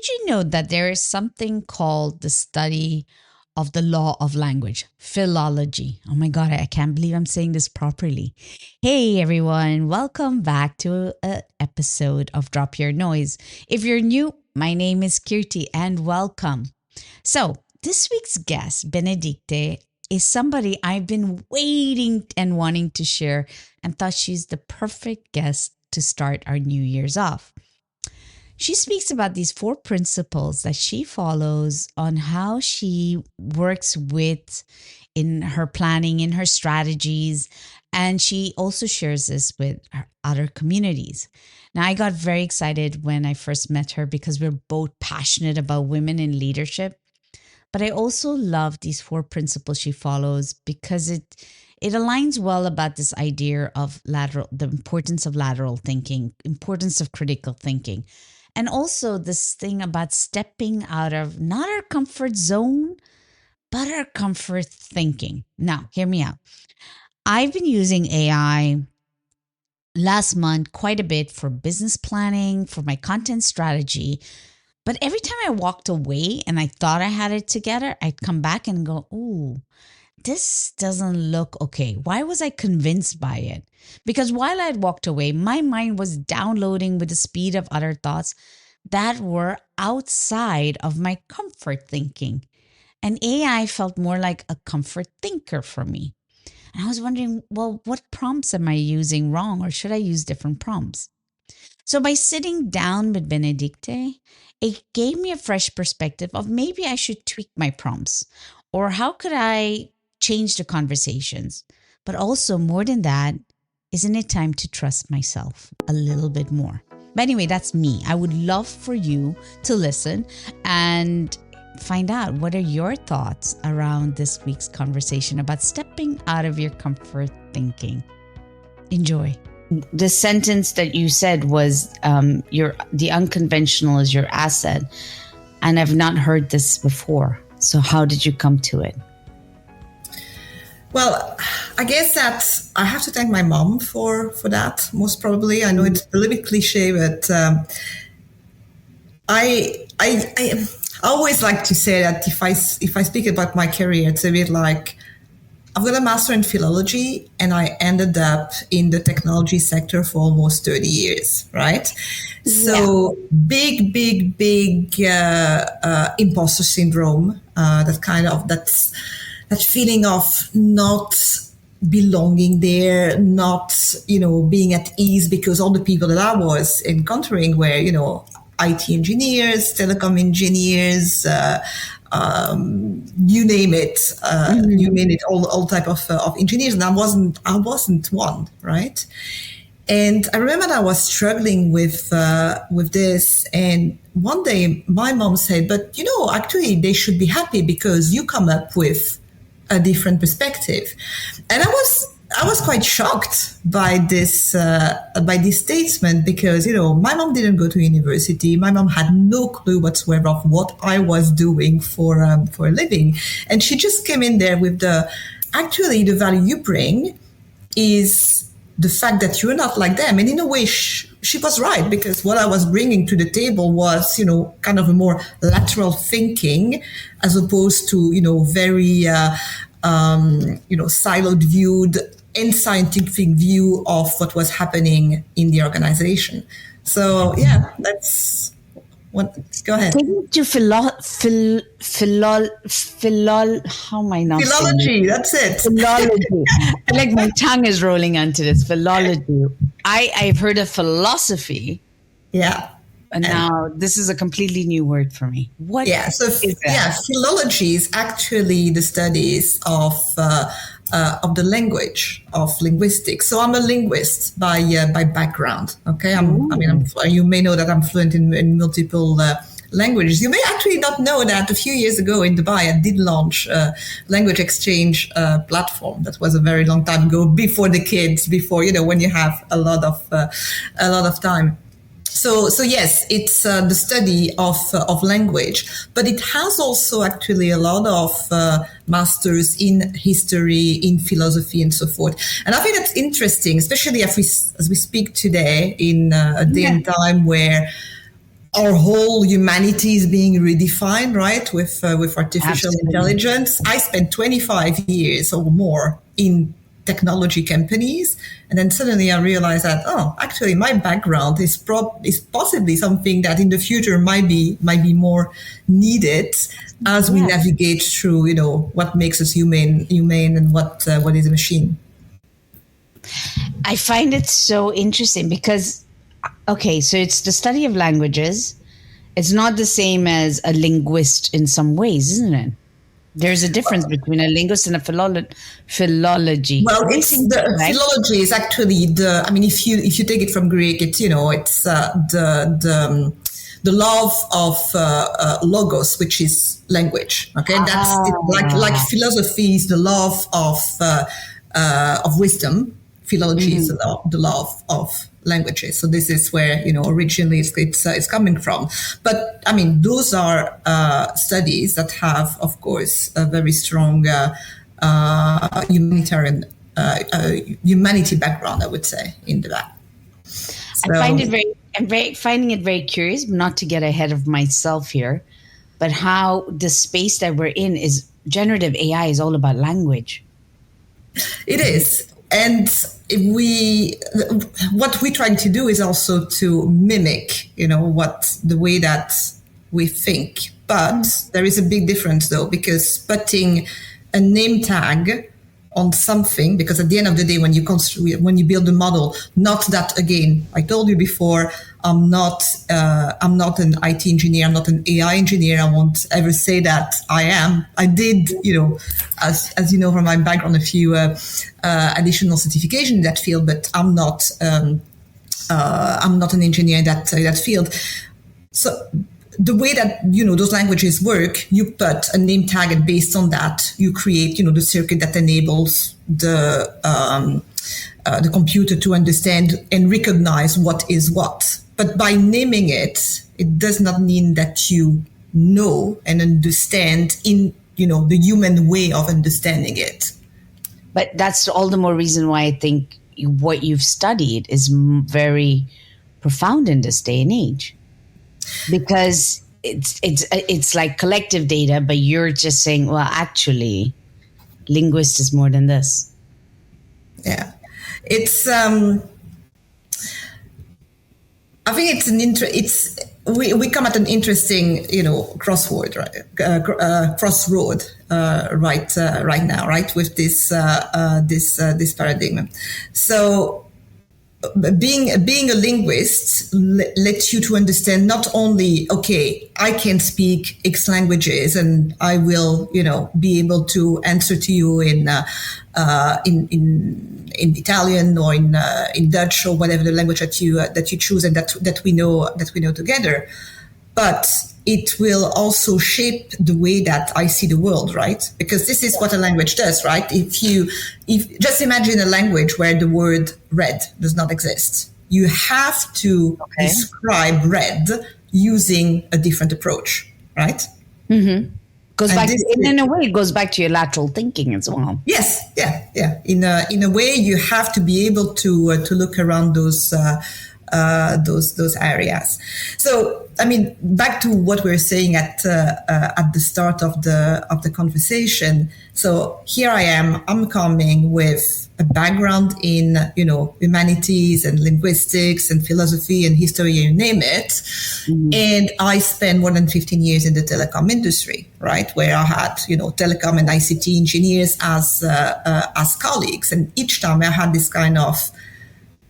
Did you know that there is something called the study of the law of language, philology? Oh my God, I can't believe I'm saying this properly. Hey everyone, welcome back to an episode of Drop Your Noise. If you're new, my name is Kirti and welcome. So, this week's guest, Benedicte, is somebody I've been waiting and wanting to share and thought she's the perfect guest to start our New Year's off. She speaks about these four principles that she follows on how she works with in her planning, in her strategies, and she also shares this with her other communities. Now, I got very excited when I first met her because we're both passionate about women in leadership. But I also love these four principles she follows because it aligns well about this idea of the importance of lateral thinking, importance of critical thinking. And also this thing about stepping out of not our comfort zone, but our comfort thinking. Now, hear me out. I've been using AI last month quite a bit for business planning, for my content strategy. But every time I walked away and I thought I had it together, I'd come back and go, ooh, this doesn't look okay. Why was I convinced by it? Because while I'd walked away, my mind was downloading with the speed of other thoughts that were outside of my comfort thinking. And AI felt more like a comfort thinker for me. And I was wondering, well, what prompts am I using wrong, or should I use different prompts? So by sitting down with Benedicte, it gave me a fresh perspective of maybe I should tweak my prompts, or how could I change the conversations? But also more than that, isn't it time to trust myself a little bit more? But anyway, that's me. I would love for you to listen and find out what are your thoughts around this week's conversation about stepping out of your comfort thinking. Enjoy. The sentence that you said was the unconventional is your asset. And I've not heard this before. So how did you come to it? Well, I guess that I have to thank my mom for that, most probably. I know it's a little bit cliche, but I always like to say that if I speak about my career, it's a bit like I've got a master in philology and I ended up in the technology sector for almost 30 years, right? Yeah. So big imposter syndrome, that feeling of not belonging there, not, being at ease, because all the people that I was encountering were, IT engineers, telecom engineers, you name it, all type of engineers, and I wasn't one, right? And I remember I was struggling with this, and one day my mom said, "But actually, they should be happy because you come up with a different perspective." And I was quite shocked by this statement because, my mom didn't go to university. My mom had no clue whatsoever of what I was doing for a living. And she just came in there with the value you bring is the fact that you're not like them. And in a way, she was right, because what I was bringing to the table was, kind of a more lateral thinking as opposed to, very, siloed viewed and scientific view of what was happening in the organization. So yeah, that's what. Go ahead. To how am I not? Philology. That's it. Philology. I like my tongue is rolling onto this. Philology. I've heard of philosophy. Yeah. And now this is a completely new word for me. What? Yeah. So philology is actually the studies of the language, of linguistics. So I'm a linguist by background. Okay. You may know that I'm fluent in multiple languages. You may actually not know that a few years ago in Dubai, I did launch a language exchange platform. That was a very long time ago, before the kids, before, when you have a lot of time. So yes, it's the study of language, but it has also actually a lot of masters in history, in philosophy, and so forth. And I think that's interesting, especially as we speak today in a day and time where our whole humanity is being redefined, right? With artificial Absolutely. intelligence. I spent 25 years or more in technology companies, and then suddenly I realized that actually my background is possibly something that in the future might be more needed as we Yeah. navigate through what makes us human and what is a machine. I find it so interesting because, okay, so it's the study of languages. It's not the same as a linguist in some ways, isn't it? There's a difference between a linguist and a philology. Well, Are we it's saying the that right? philology is actually the. I mean, if you take it from Greek, it's the love of logos, which is language. Okay, that's it, like Ah, philosophy is the love of wisdom. Philology is mhm. the love of languages. So this is where originally it's coming from. But I mean, those are studies that have, of course, a very strong humanitarian humanity background, I would say, in the back. I find So it very, I'm very finding it very curious, not to get ahead of myself here, but how the space that we're in is generative AI is all about language. it is. And what we're trying to do is also to mimic, what the way that we think. But there is a big difference though, because putting a name tag on something, because at the end of the day, when you build a model, not that, again, I told you before, I'm not an IT engineer, I'm not an AI engineer. I won't ever say that I am. I did, as you know from my background, a few additional certification in that field, but I'm not an engineer in that field. So the way that those languages work, you put a name tag, and based on that, you create the circuit that enables the computer to understand and recognize what is what. But by naming it, it does not mean that you know and understand in the human way of understanding it. But that's all the more reason why I think what you've studied is very profound in this day and age, because it's like collective data, but you're just saying, well, actually, linguist is more than this. Yeah, it's. I think it's we come at an interesting crossroad, right? Crossroad right now, right, with this paradigm. So being a linguist lets you to understand not only, okay, I can speak X languages and I will be able to answer to you in Italian or in Dutch or whatever the language that you choose, and that we know together, but it will also shape the way that I see the world, right? Because this is what a language does, right? If just imagine a language where the word red does not exist, you have to Okay. describe red using a different approach, right? Goes And back this in a way, it goes back to your lateral thinking as well. Yes, yeah. In a way, you have to be able to look around those areas. So, I mean, back to what we were saying at the start of the conversation. So here I am. I'm coming with a background in humanities and linguistics and philosophy and history, you name it. And I spent more than 15 years in the telecom industry, right, where I had telecom and ICT engineers as colleagues, and each time I had this kind of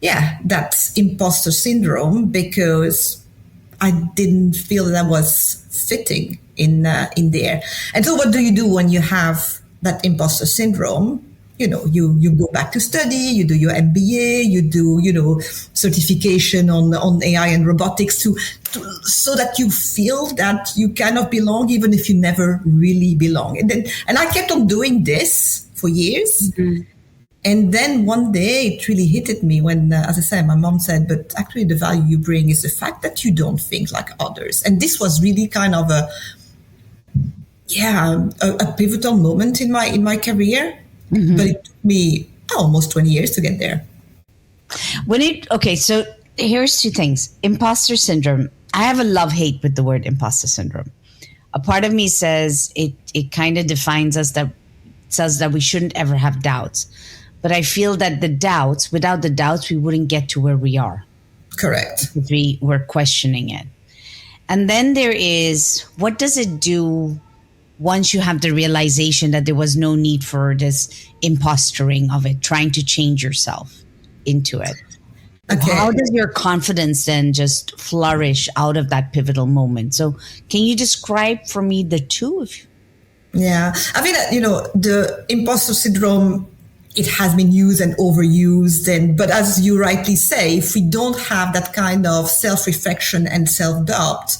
that imposter syndrome, because I didn't feel that I was fitting in there. And so, what do you do when you have that imposter syndrome? You go back to study, you do your MBA, you do certification on AI and robotics so that you feel that you cannot belong, even if you never really belong. And I kept on doing this for years. And then one day it really hit at me when, as I said, my mom said, but actually the value you bring is the fact that you don't think like others. And this was really kind of a pivotal moment in my career. But it took me almost 20 years to get there. So here's two things. Imposter syndrome. I have a love-hate with the word imposter syndrome. A part of me says it kind of defines us, that says that we shouldn't ever have doubts. But I feel that without the doubts, we wouldn't get to where we are. Correct. If we were questioning it. And then there is, what does it do once you have the realization that there was no need for this impostering of it, trying to change yourself into it? Okay. How does your confidence then just flourish out of that pivotal moment? So can you describe for me the two? Yeah, I mean, the imposter syndrome, it has been used and overused. But as you rightly say, if we don't have that kind of self-reflection and self-doubt,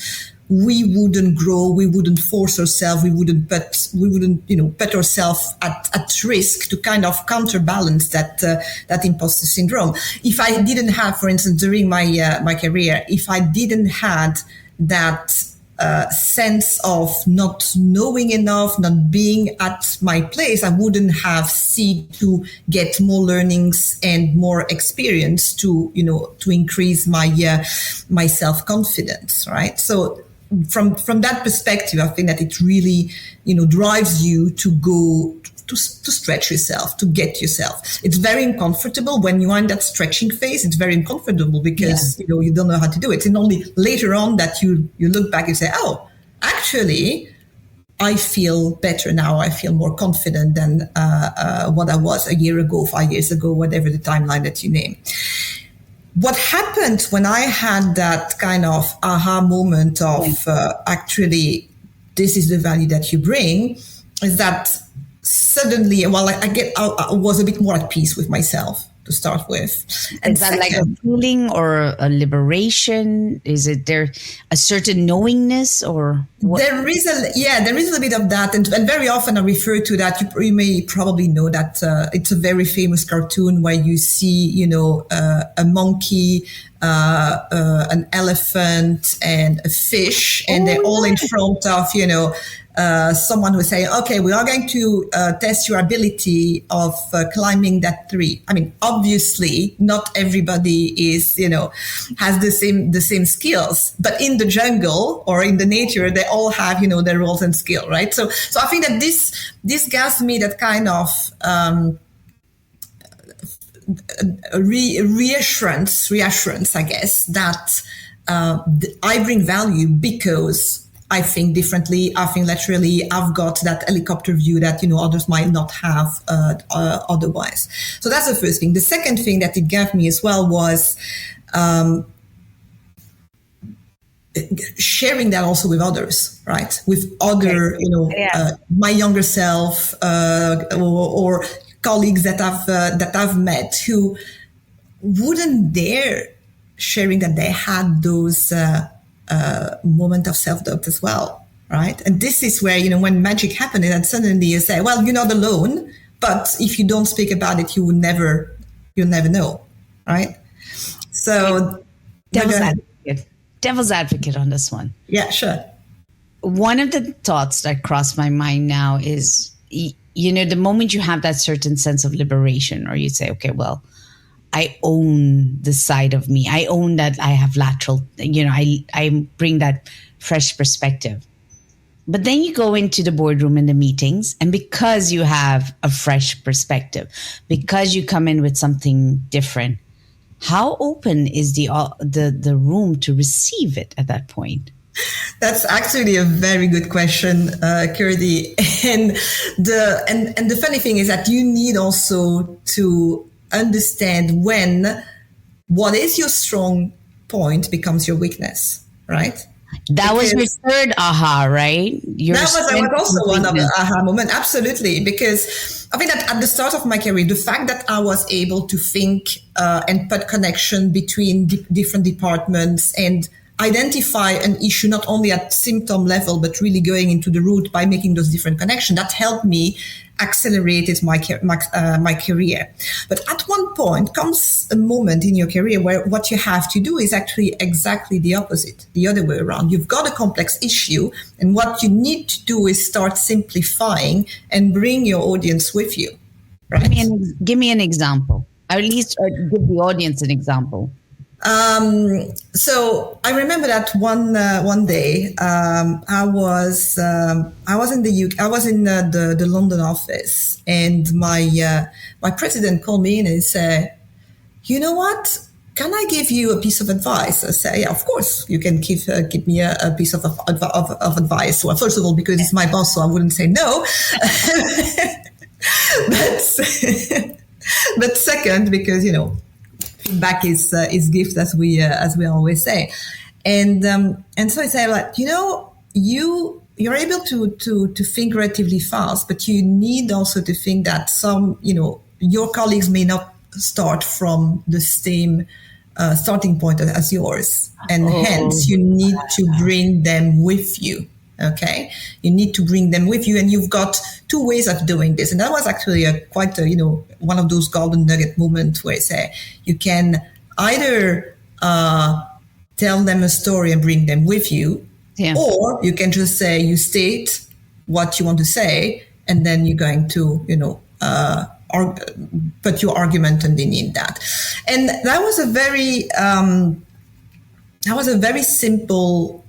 we wouldn't grow, we wouldn't force ourselves, we wouldn't put ourselves at risk to kind of counterbalance that imposter syndrome. If I didn't have, for instance, during my career, if I didn't had that sense of not knowing enough, not being at my place, I wouldn't have seen to get more learnings and more experience to increase my self-confidence, right? So from that perspective, I think that it really, drives you to go to stretch yourself, to get yourself. It's very uncomfortable when you are in that stretching phase. It's very uncomfortable because, you don't know how to do it. And only later on that you look back and say, oh, actually, I feel better now. I feel more confident than what I was a year ago, 5 years ago, whatever the timeline that you name. What happened when I had that kind of aha moment of actually, this is the value that you bring, is that suddenly, I was a bit more at peace with myself to start with. And is that like a feeling or a liberation? Is it there a certain knowingness or what? There is a bit of that. And very often I refer to that. You may probably know that it's a very famous cartoon where you see, a monkey, an elephant and a fish, and they're all in front of, someone who's saying, okay, we are going to test your ability of climbing that tree. I mean, obviously not everybody is, has the same skills, but in the jungle or in the nature, they all have, their roles and skill, right? So I think that this gives me that kind of, reassurance, I guess, that I bring value because I think differently, I think laterally, I've got that helicopter view that, others might not have otherwise. So that's the first thing. The second thing that it gave me as well was sharing that also with others, right? With other, my younger self or colleagues that I've met who wouldn't dare sharing that they had those moment of self-doubt as well, right? And this is where, when magic happened, and suddenly you say, well, you're not alone, but if you don't speak about it, you'll never know, right? So devil's advocate on this one. Yeah, sure. One of the thoughts that crossed my mind now is, the moment you have that certain sense of liberation, or you say, okay, well, I own the side of me. I own that I have lateral, I bring that fresh perspective. But then you go into the boardroom and the meetings, and because you have a fresh perspective, because you come in with something different, how open is the room to receive it at that point? That's actually a very good question, Kirdy. And the funny thing is that you need also to understand when what is your strong point becomes your weakness, right? That was your third aha, right? That was also one of the aha moment. Absolutely. Because I think that at the start of my career, the fact that I was able to think and put connection between different departments and identify an issue, not only at symptom level, but really going into the root by making those different connections, that helped me accelerated my career. But at one point comes a moment in your career where what you have to do is actually exactly the opposite, the other way around. You've got a complex issue, and what you need to do is start simplifying and bring your audience with you. Right? Give me an example. Or at least give the audience an example. So I remember that one day I was in the UK, I was in the London office, and my president called me in and said, "You know what? Can I give you a piece of advice?" I say, "Yeah, of course, you can give me a piece of advice." Well, first of all, because it's my boss, so I wouldn't say no. but but second, because feedback is gift, as we always say, and so I say, like, you're able to think relatively fast, but you need also to think that your colleagues may not start from the same starting point as yours, and hence you need to bring them with you. Okay, you need to bring them with you, and you've got two ways of doing this. And that was actually quite one of those golden nugget moments where I say you can either tell them a story and bring them with you, or you can just say, you state what you want to say, and then you're going to put your argument underneath that. And that was a very simple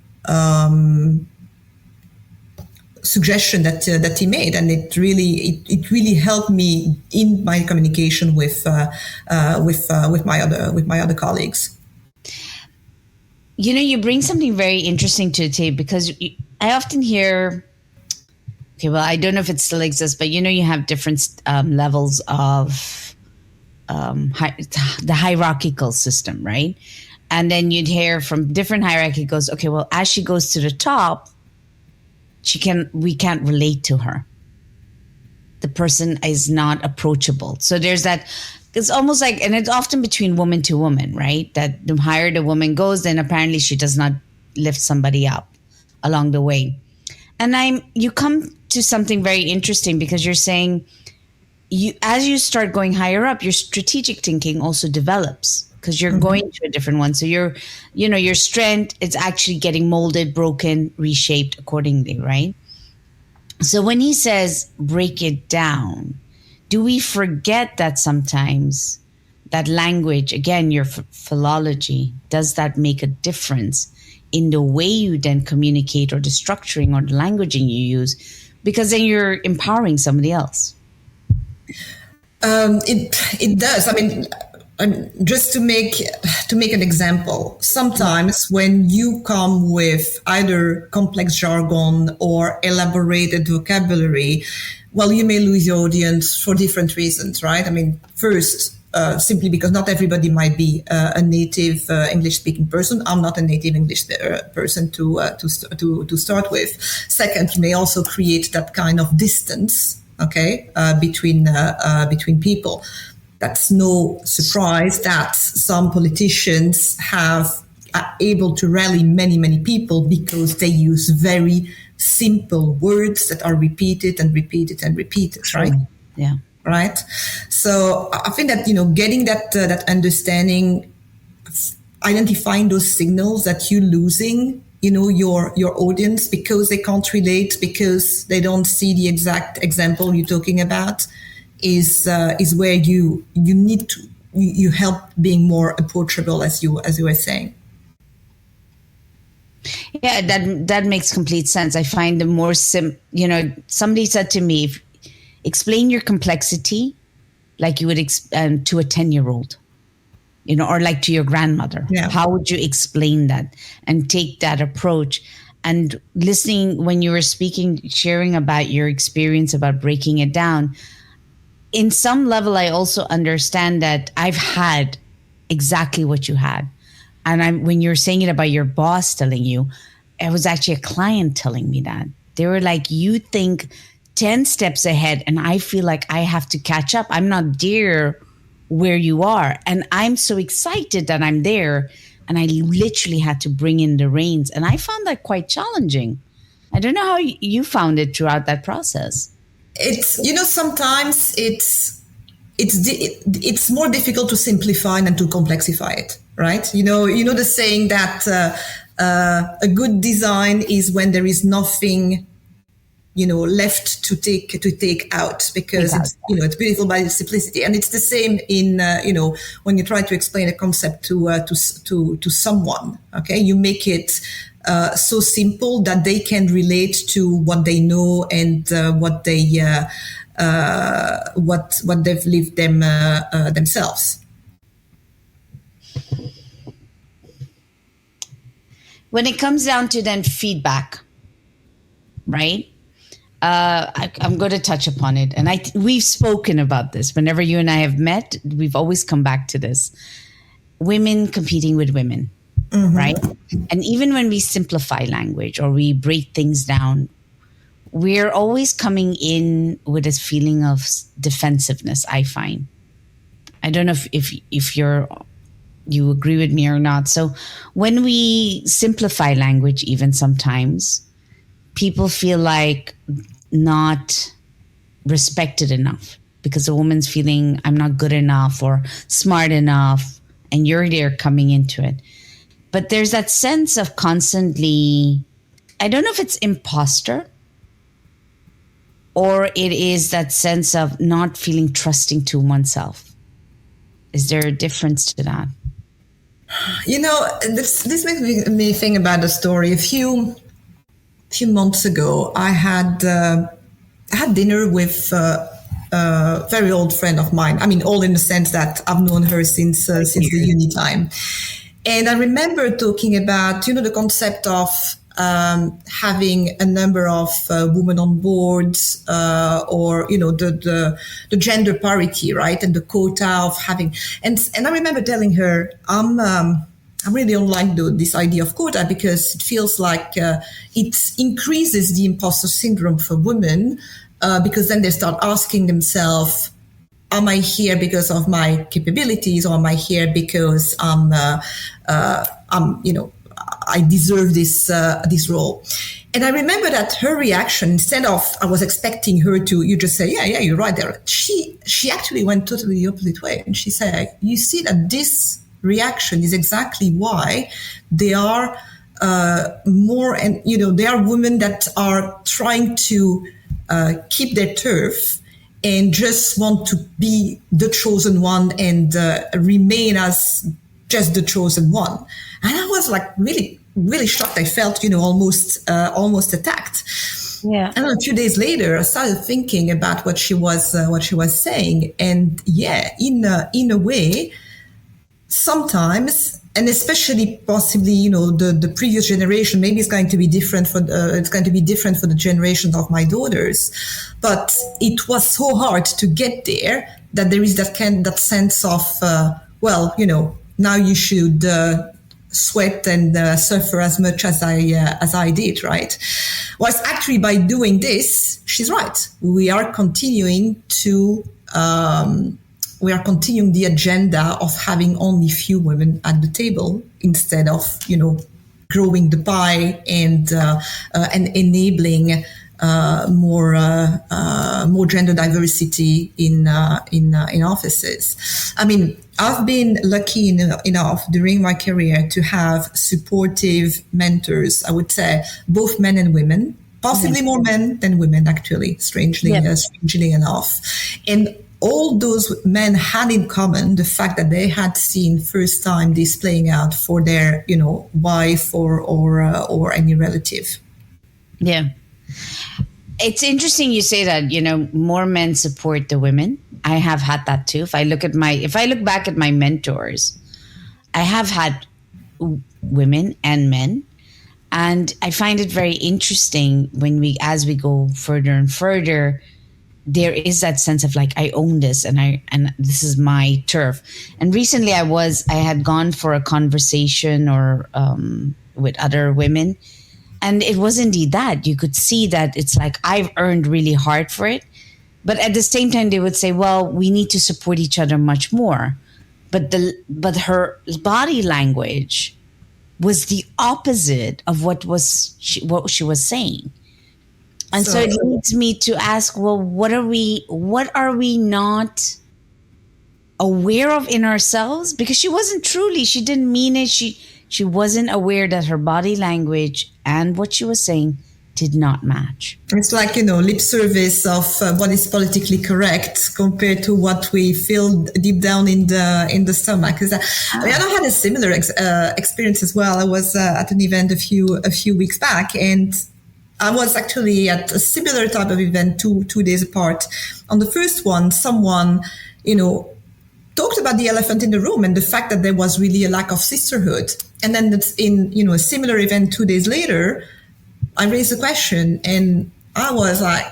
suggestion that he made, and it really helped me in my communication with my other colleagues. You bring something very interesting to the table, because I often hear, okay, well, I don't know if it still exists, but you have different levels of the hierarchical system, right? And then you'd hear from different hierarchy goes, okay, well, as she goes to the top, we can't relate to her. The person is not approachable. So there's that. It's almost like, and it's often between woman to woman, right? That the higher the woman goes, then apparently she does not lift somebody up along the way. And you come to something very interesting, because you're saying as you start going higher up, your strategic thinking also develops, because you're going to a different one. So your strength is actually getting molded, broken, reshaped accordingly, right? So when he says break it down, do we forget that sometimes that language, again, your philology, does that make a difference in the way you then communicate, or the structuring or the languaging you use? Because then you're empowering somebody else. It does. I mean, just to make an example, sometimes when you come with either complex jargon or elaborated vocabulary, well, you may lose your audience for different reasons, right? I mean, first, simply because not everybody might be a native English-speaking person. I'm not a native English person to start with. Second, you may also create that kind of distance, okay, between people. That's no surprise that some politicians are able to rally many, many people because they use very simple words that are repeated and repeated and repeated, right? Yeah. Right. So I think that, getting that understanding, identifying those signals that you're losing, your audience, because they can't relate, because they don't see the exact example you're talking about, is where you need to you help being more approachable, as you were saying. Yeah, that makes complete sense. I find the more somebody said to me, explain your complexity like you would to a 10-year-old, or like to your grandmother. Yeah. How would you explain that and take that approach? And listening when you were speaking, sharing about your experience about breaking it down, in some level, I also understand that I've had exactly what you had. And when you're saying it about your boss telling you, it was actually a client telling me that. They were like, you think 10 steps ahead, and I feel like I have to catch up. I'm not there where you are. And I'm so excited that I'm there. And I literally had to bring in the reins. And I found that quite challenging. I don't know how you found it throughout that process. It's, sometimes it's more difficult to simplify than to complexify it, right? The saying that a good design is when there is nothing left to take out, because Take out. it's beautiful by its simplicity. And it's the same in when you try to explain a concept to someone. Okay, you make it so simple that they can relate to what they know and what they've lived themselves. When it comes down to then feedback, right? I'm going to touch upon it, and we've spoken about this. Whenever you and I have met, we've always come back to this: women competing with women, right? And even when we simplify language or we break things down, we're always coming in with this feeling of defensiveness. I find. I don't know if you agree with me or not. So when we simplify language, even sometimes people feel like not respected enough because a woman's feeling I'm not good enough or smart enough, and you're there coming into it. But there's that sense of constantly, I don't know if it's imposter or it is that sense of not feeling trusting to oneself. Is there a difference to that? This makes me think about a story. A few months ago, I had dinner with a very old friend of mine. I mean, old in the sense that I've known her since the uni time. And I remember talking about, the concept of having a number of women on boards, or the gender parity, right, and the quota of having. And I remember telling her, I really don't like this idea of quota, because it feels like it increases the imposter syndrome for women, because then they start asking themselves, am I here because of my capabilities, or am I here because I deserve this role? And I remember that her reaction, instead of, I was expecting her to, you just say, yeah, you're right there. She actually went totally the opposite way. And she said, you see that this reaction is exactly why they are more, and they are women that are trying to keep their turf and just want to be the chosen one and remain as just the chosen one. And I was like really, really shocked. I felt, almost attacked. Yeah. And a few days later, I started thinking about what she was saying, and in a way, sometimes, and especially possibly, the previous generation, maybe it's going to be different for the generations of my daughters, but it was so hard to get there that there is that sense of, now you should sweat and suffer as much as I did, right? Well, actually, by doing this, she's right. We are continuing the agenda of having only few women at the table, instead of growing the pie and enabling more gender diversity in offices. I mean, I've been lucky enough during my career to have supportive mentors. I would say both men and women, possibly more men than women, actually, strangely enough. And all those men had in common the fact that they had seen first time this playing out for their, wife or any relative. Yeah. It's interesting you say that, more men support the women. I have had that too. If I look back at my mentors, I have had women and men. And I find it very interesting as we go further and further, there is that sense of like, I own this and this is my turf. And recently I had gone for a conversation with other women, and it was indeed that you could see that it's like, I've earned really hard for it. But at the same time, they would say, well, we need to support each other much more. But her body language was the opposite of what she was saying. And so it leads me to ask, well, what are we not aware of in ourselves? Because she didn't mean it. She wasn't aware that her body language and what she was saying did not match. It's like, lip service of what is politically correct compared to what we feel deep down in the stomach. Because I had a similar experience as well. I was at an event a few weeks back, and I was actually at a similar type of event 2 days apart. On the first one, someone, talked about the elephant in the room and the fact that there was really a lack of sisterhood. And then in a similar event 2 days later, I raised a question, and I was like,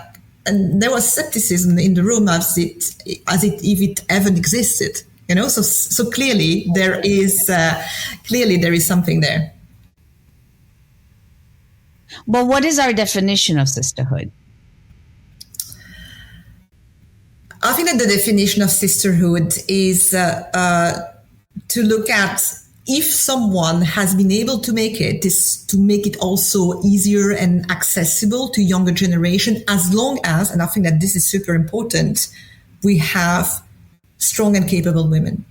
and there was skepticism in the room as if it ever existed. So clearly there is something there. Well, what is our definition of sisterhood? I think that the definition of sisterhood is to look at if someone has been able to make it, is to make it also easier and accessible to younger generation, as long as, and I think that this is super important, we have strong and capable women.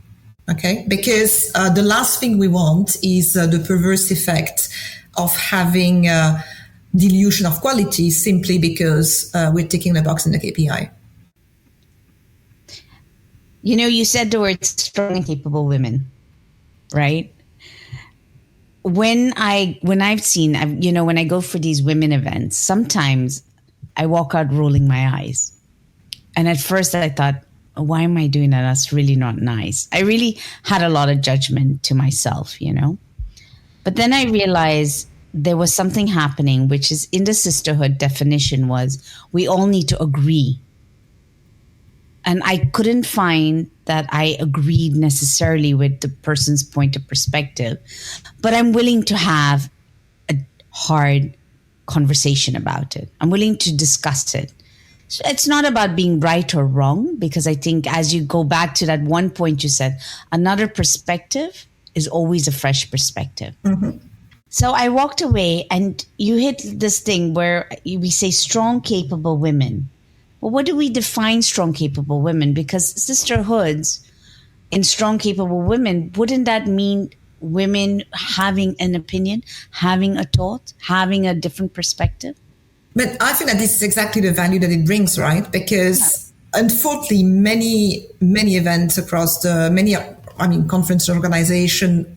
Okay, because the last thing we want is the perverse effect of having dilution of quality simply because we're ticking the box in the KPI. You said the word strong and capable women, right? When I go for these women events, sometimes I walk out rolling my eyes. And at first I thought, why am I doing that? That's really not nice. I really had a lot of judgment to myself, But then I realized there was something happening, which is in the sisterhood definition was we all need to agree. And I couldn't find that I agreed necessarily with the person's point of perspective, but I'm willing to have a hard conversation about it. I'm willing to discuss it. So it's not about being right or wrong, because I think as you go back to that one point you said, another perspective is always a fresh perspective. Mm-hmm. So I walked away, and you hit this thing where we say strong, capable women. Well, what do we define strong, capable women? Because sisterhoods in strong, capable women, wouldn't that mean women having an opinion, having a thought, having a different perspective? But I think that this is exactly the value that it brings, right? Because unfortunately, many events across conference organization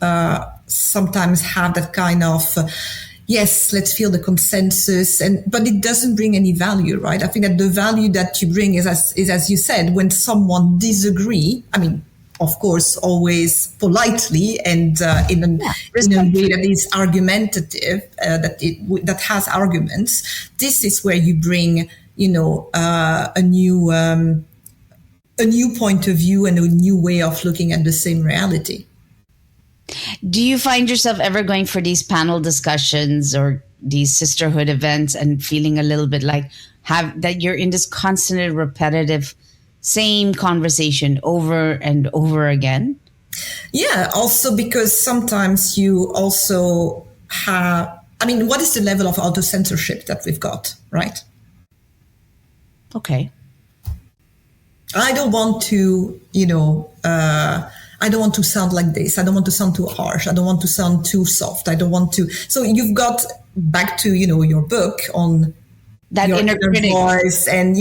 sometimes have that kind of yes, let's feel the consensus, but it doesn't bring any value, right? I think that the value that you bring is as you said, when someone disagree. I mean, of course, always politely and in a way that is argumentative, that has arguments. This is where you bring, a new point of view and a new way of looking at the same reality. Do you find yourself ever going for these panel discussions or these sisterhood events and feeling a little bit like that you're in this constant repetitive same conversation over and over again? Yeah, also because sometimes you also have, what is the level of auto-censorship that we've got, right? Okay. I don't want to, I don't want to sound like this. I don't want to sound too harsh. I don't want to sound too soft. I don't want to. So you've got back to, your book on that your inner voice and,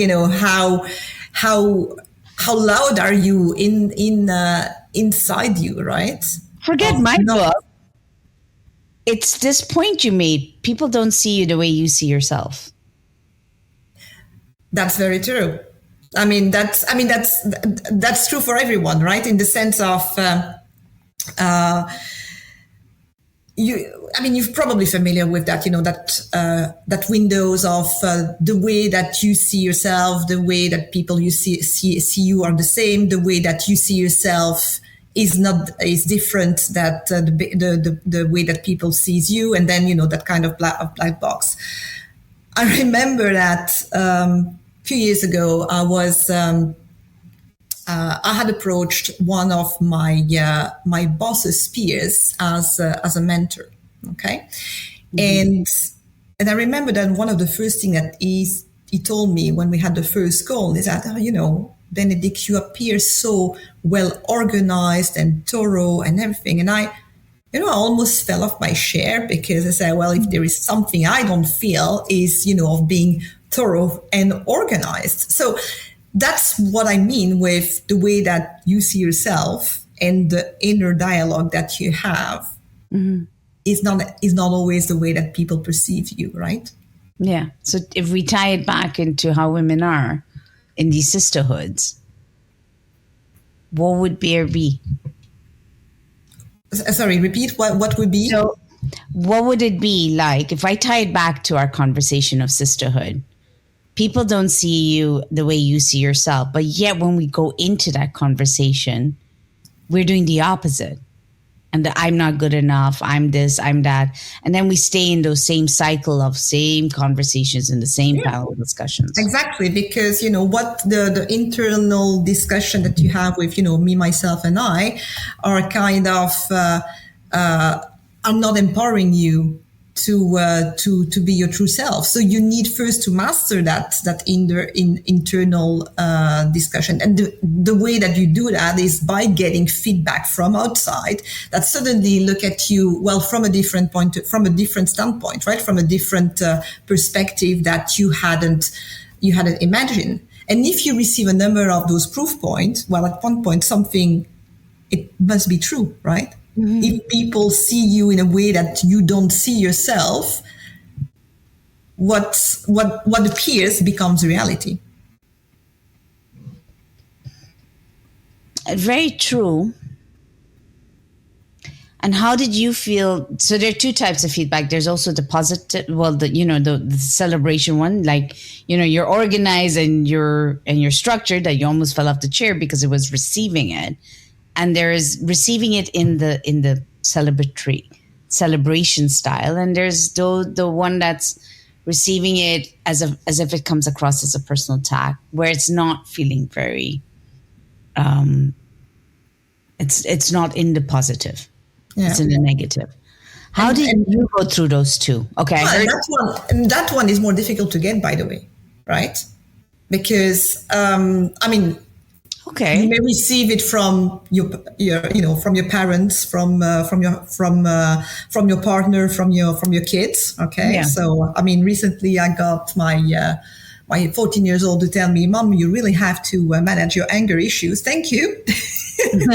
how loud are you inside you, right? Forget my book. It's this point you made. People don't see you the way you see yourself. That's very true. That's true for everyone, right? In the sense of, you're probably familiar with that, that windows of the way that you see yourself, the way that people you see you are the same, the way that you see yourself is different, that the way that people sees you, and then, that kind of black box. I remember that, few years ago, I had approached one of my boss's peers as a mentor. Okay, mm-hmm. and I remember that one of the first things that he told me when we had the first call is that Benedicte, you appear so well organized and thorough and everything, and I I almost fell off my chair because I said, well, if there is something I don't feel is, of being thorough and organized. So that's what I mean with the way that you see yourself and the inner dialogue that you have is not always the way that people perceive you, right? Yeah. So if we tie it back into how women are in these sisterhoods, what would there be? Sorry, repeat. What would be? So what would it be like if I tie it back to our conversation of sisterhood? People don't see you the way you see yourself, but yet when we go into that conversation, we're doing the opposite. And I'm not good enough, I'm this, I'm that. And then we stay in those same cycle of same conversations and the same panel discussions. Exactly, because, what the internal discussion that you have with, me, myself, and I are kind of, I'm not empowering you to be your true self. So you need first to master that internal discussion, and the way that you do that is by getting feedback from outside that suddenly look at you from a different standpoint, right? From a different perspective that you hadn't imagined. And if you receive a number of those proof points, well, at one point it must be true, right? Mm-hmm. If people see you in a way that you don't see yourself, what appears becomes reality. Very true. And how did you feel? So there are two types of feedback. There's also the positive, the celebration one, like, you're organized and you're structured, that you almost fell off the chair because it was receiving it. And there's receiving it in the celebration style, and there's the one that's receiving it as if it comes across as a personal attack, where it's not feeling very, it's not in the positive, it's in the negative. How did you go through those two? Okay, that one is more difficult to get, by the way, right? Because okay, you may receive it from your from your parents, from your partner, from your kids. Okay, yeah. So recently I got my 14 years old to tell me, "Mom, you really have to manage your anger issues." Thank you. And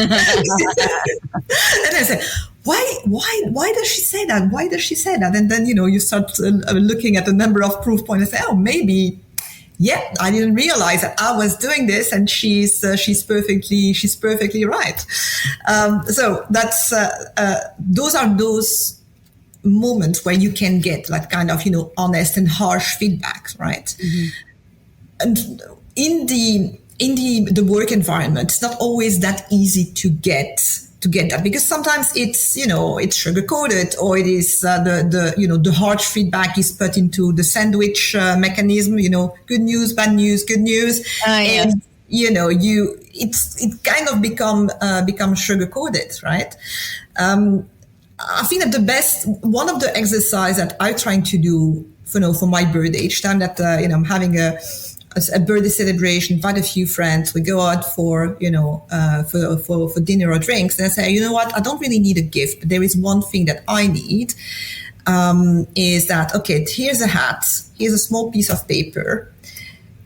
I said, why does she say that? Why does she say that? And then you start looking at the number of proof points and say, oh, maybe. Yeah, I didn't realize that I was doing this, and she's perfectly right. So that's those are those moments where you can get like kind of honest and harsh feedback, right? Mm-hmm. And in the work environment, it's not always that easy to get that, because sometimes it's it's sugar coated, or it is the harsh feedback is put into the sandwich mechanism, good news, bad news, good news, yes. And it kind of become sugar coated, right? I think that one of the exercise that I'm trying to do for my birthday, each time that I'm having a birthday celebration, invite a few friends, we go out for dinner or drinks, and I say, you know what, I don't really need a gift, but there is one thing that I need, is that, okay, here's a hat, here's a small piece of paper.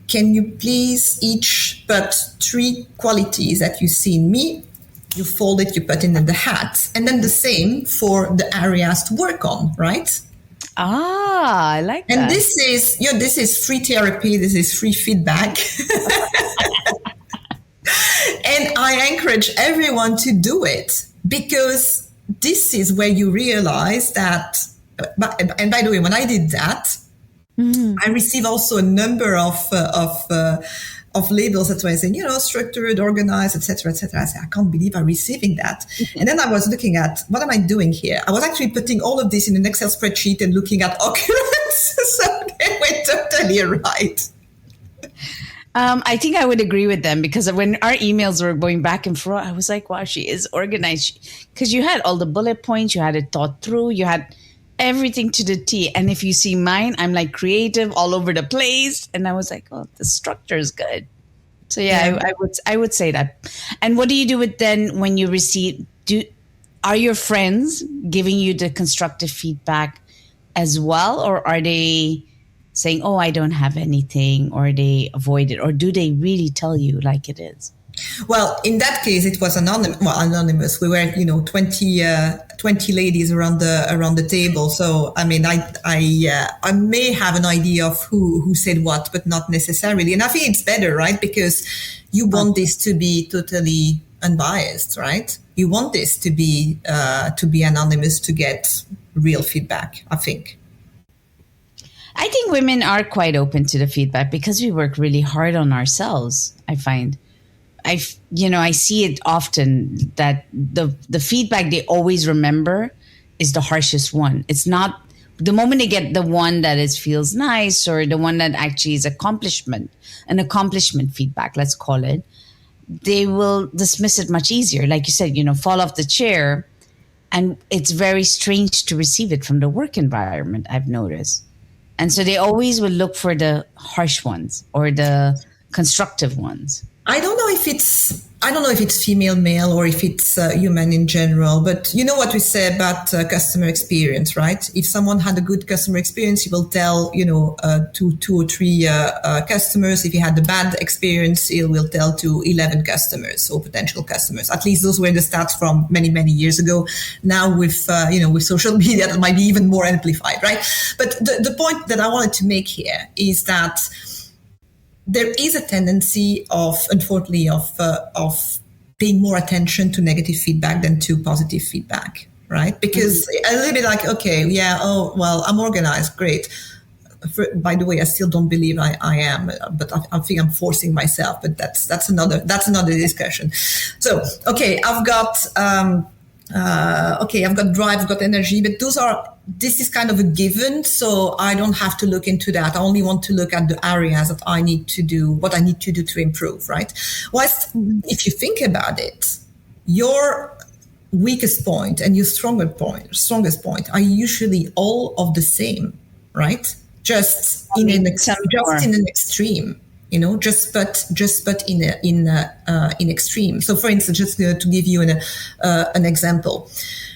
Can you please each put 3 qualities that you see in me? You fold it, you put it in the hat, and then the same for the areas to work on, right? Ah, I like that. And this is free therapy. This is free feedback. And I encourage everyone to do it, because this is where you realize that, and by the way, when I did that, mm-hmm. I received also a number of labels that were saying, structured, organized, etc., etc. I said, I can't believe I'm receiving that. Mm-hmm. And then I was looking at, what am I doing here? I was actually putting all of this in an Excel spreadsheet and looking at occurrence. So they were totally right. I think I would agree with them, because when our emails were going back and forth, I was like, wow, she is organized. Because you had all the bullet points, you had it thought through, you had everything to the T. And if you see mine, I'm like creative all over the place. And I was like, oh, the structure is good. So yeah. I would say that. And what do you do with then when you receive, Are your friends giving you the constructive feedback as well, or are they saying, "Oh, I don't have anything," or they avoid it, or do they really tell you like it is? Well, in that case, it was anonymous. Well, anonymous. We were, 20 ladies around the table. So, I mean, I may have an idea of who said what, but not necessarily. And I think it's better, right? Because you want this to be totally unbiased, right? You want this to be anonymous to get real feedback, I think. I think women are quite open to the feedback because we work really hard on ourselves. I find. I see it often that the feedback they always remember is the harshest one. It's not the moment they get the one that feels nice or the one that actually is an accomplishment feedback, let's call it. They will dismiss it much easier. Like you said, fall off the chair, and it's very strange to receive it from the work environment, I've noticed. And so they always will look for the harsh ones or the constructive ones. I don't know if it's female, male, or if it's human in general. But you know what we say about customer experience, right? If someone had a good customer experience, he will tell two or three customers. If he had a bad experience, he will tell to 11 customers or potential customers. At least those were the stats from many years ago. Now with with social media, that might be even more amplified, right? But the point that I wanted to make here is that there is a tendency unfortunately, of paying more attention to negative feedback than to positive feedback, right? Because a little bit like, okay, yeah, oh, well, I'm organized, great. By the way, I still don't believe I am, but I think I'm forcing myself. But that's another discussion. So, okay, I've got drive, I've got energy, but this is kind of a given. So I don't have to look into that. I only want to look at the areas that I need to do, what I need to do to improve, right? Whilst if you think about it, your weakest point and your strongest point are usually all of the same, right? Just in an extreme. Just in extreme. So, for instance, just to give you an example,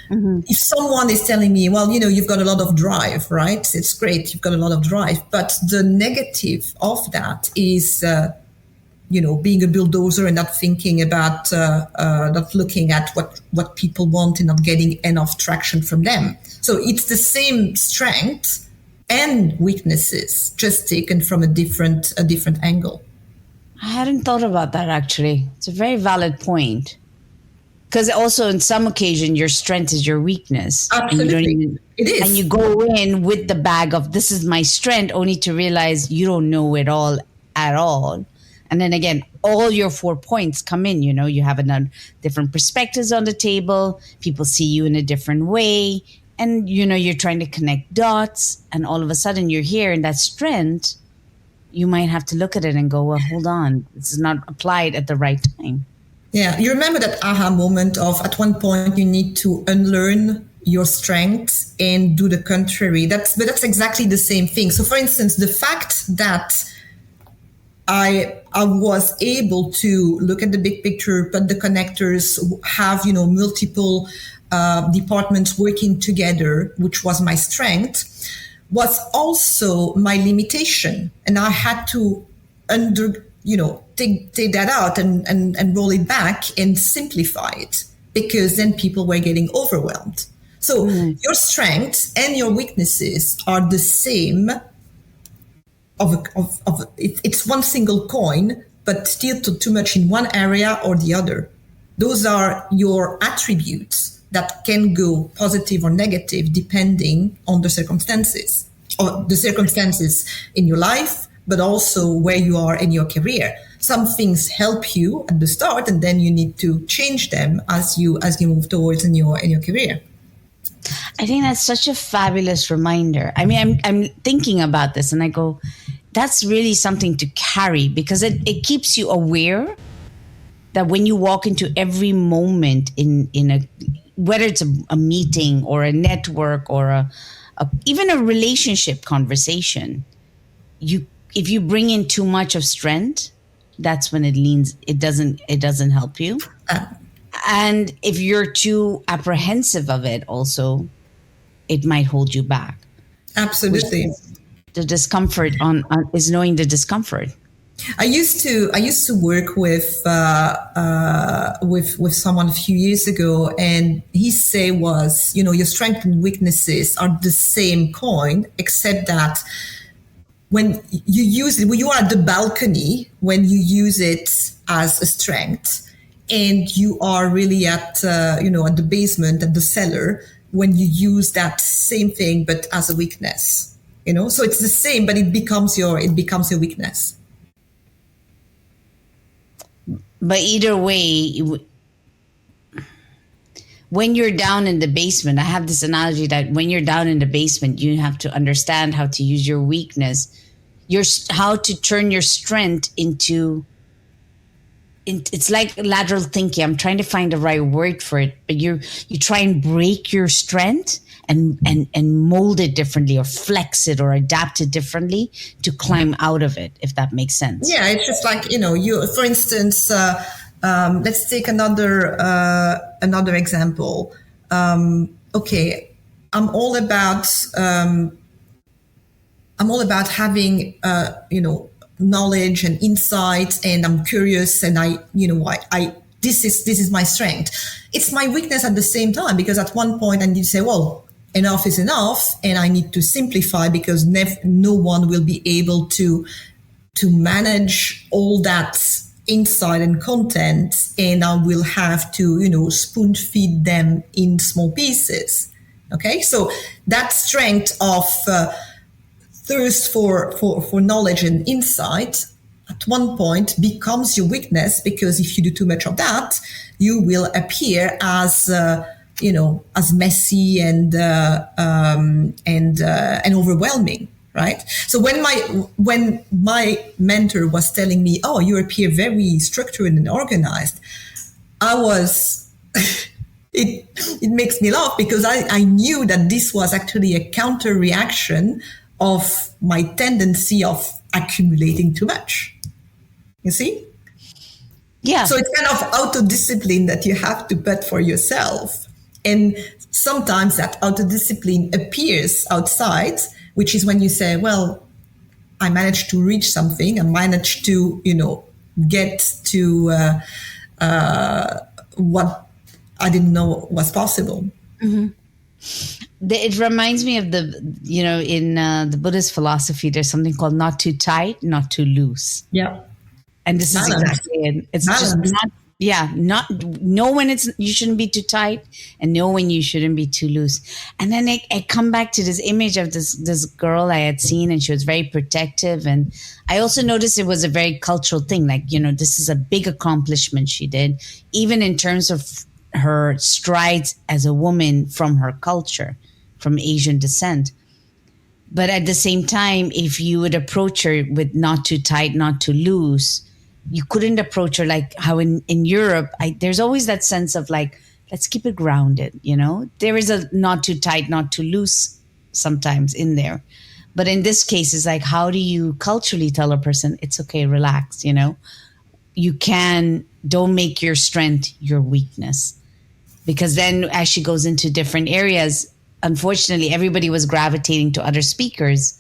if someone is telling me, well, you've got a lot of drive, right? It's great, you've got a lot of drive, but the negative of that is, being a bulldozer and not thinking about, not looking at what people want and not getting enough traction from them. So it's the same strength and weaknesses, just taken from a different angle. I hadn't thought about that, actually. It's a very valid point. Because also, in some occasion, your strength is your weakness. Absolutely. It is. And you go in with the bag of, this is my strength, only to realize you don't know it all at all. And then again, all your 4 points come in. You have different perspectives on the table. People see you in a different way. And, you're trying to connect dots, and all of a sudden you're here, and that strength, you might have to look at it and go, well, hold on, this is not applied at the right time. Yeah. You remember that aha moment of at one point you need to unlearn your strengths and do the contrary. That's exactly the same thing. So for instance, the fact that I was able to look at the big picture, put the connectors, have, multiple departments working together, which was my strength, was also my limitation. And I had to take that out and roll it back and simplify it, because then people were getting overwhelmed. So your strengths and your weaknesses are the same. It's one single coin, but still too much in one area or the other. Those are your attributes that can go positive or negative depending on the circumstances, or the circumstances in your life, but also where you are in your career. Some things help you at the start, and then you need to change them as you move towards in your career. I think that's such a fabulous reminder. I mean, I'm thinking about this and I go, that's really something to carry, because it keeps you aware that when you walk into every moment in a, whether it's a meeting or a network or even a relationship conversation, if you bring in too much of strength, that's when it doesn't help you. And if you're too apprehensive of it, also, it might hold you back, which Absolutely. is the discomfort on is knowing the discomfort. I used to work with someone a few years ago, and his say was, your strengths and weaknesses are the same coin, except that when you use it, when you are at the balcony, when you use it as a strength, and you are really at the basement, at the cellar, when you use that same thing but as a weakness. So it's the same, but it becomes your weakness. But either way, when you're down in the basement, I have this analogy that when you're down in the basement, you have to understand how to use your weakness, how to turn your strength into. It's like lateral thinking. I'm trying to find the right word for it, but you try and break your strength and mold it differently, or flex it, or adapt it differently to climb out of it. If that makes sense. Yeah, it's just like, you, for instance, let's take another example. Okay, I'm all about having knowledge and insight, and I'm curious, and I this is my strength. It's my weakness at the same time, because at one point I need to say, well, enough is enough, and I need to simplify, because no one will be able to manage all that insight and content, and I will have to, spoon feed them in small pieces. Okay, so that strength of thirst for knowledge and insight at one point becomes your weakness, because if you do too much of that, you will appear as messy and overwhelming. Right. So when my mentor was telling me, "Oh, you appear very structured and organized," I was it makes me laugh, because I knew that this was actually a counter reaction of my tendency of accumulating too much. You see? Yeah. So it's kind of auto-discipline that you have to put for yourself. And sometimes that auto-discipline appears outside, which is when you say, well, I managed to reach something. I managed to, get to what I didn't know was possible. Mm-hmm. It reminds me of in the Buddhist philosophy, there's something called not too tight, not too loose. Yeah. And this is exactly it. It's just not know when you shouldn't be too tight, and know when you shouldn't be too loose. And then I come back to this image of this girl I had seen, and she was very protective. And I also noticed it was a very cultural thing. Like, this is a big accomplishment she did, even in terms of her strides as a woman from her culture, from Asian descent. But at the same time, if you would approach her with not too tight, not too loose, you couldn't approach her like how in Europe, there's always that sense of like, let's keep it grounded, There is a not too tight, not too loose sometimes in there. But in this case, it's like, how do you culturally tell a person, it's okay, relax, You don't make your strength your weakness. Because then as she goes into different areas, unfortunately, everybody was gravitating to other speakers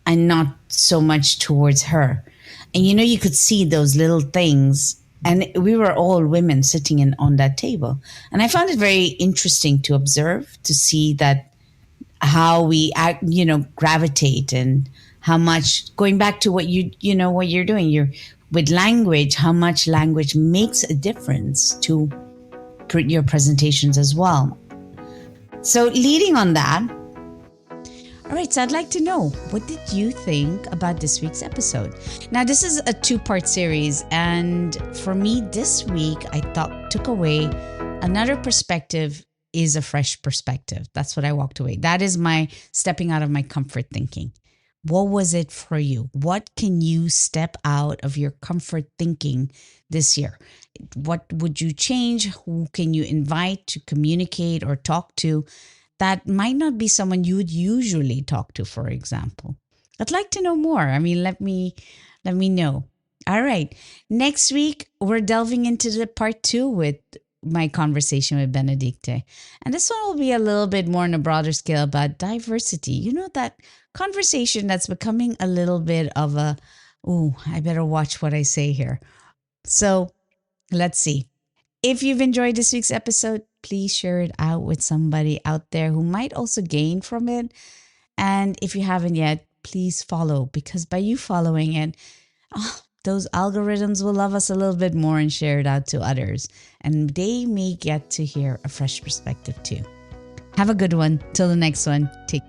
and not so much towards her. And, you could see those little things. And we were all women sitting on that table. And I found it very interesting to observe, to see that how we act, gravitate, and how much, going back to what what you're doing, with language, how much language makes a difference to your presentations as well. So leading on that, all right, so I'd like to know, what did you think about this week's episode? Now, this is a 2-part series, and for me this week, I took away another perspective is a fresh perspective. That's what I walked away. That is my stepping out of my comfort thinking. What was it for you? What can you step out of your comfort thinking this year? What would you change? Who can you invite to communicate or talk to that might not be someone you would usually talk to, for example? I'd like to know more. I mean, let me know. All right. Next week, we're delving into the part 2 with my conversation with Benedicte. And this one will be a little bit more on a broader scale about diversity. You know, that conversation that's becoming a little bit of a, ooh, I better watch what I say here. So let's see. If you've enjoyed this week's episode, please share it out with somebody out there who might also gain from it. And if you haven't yet, please follow, because by you following it, those algorithms will love us a little bit more and share it out to others. And they may get to hear a fresh perspective too. Have a good one. Till the next one. Take